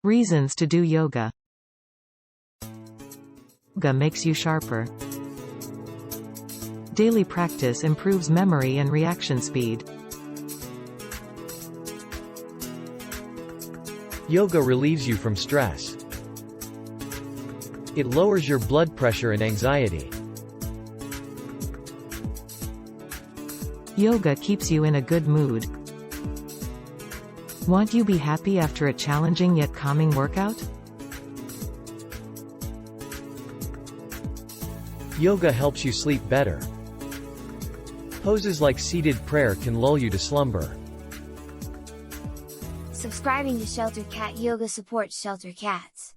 Reasons to do yoga. Yoga makes you sharper. Daily practice improves memory and reaction speed. Yoga relieves you from stress. It lowers your blood pressure and anxiety. Yoga keeps you in a good mood. Want you be happy after a challenging yet calming workout? Yoga helps you sleep better. Poses like seated prayer can lull you to slumber. Subscribing to Shelter Cat Yoga supports Shelter Cats.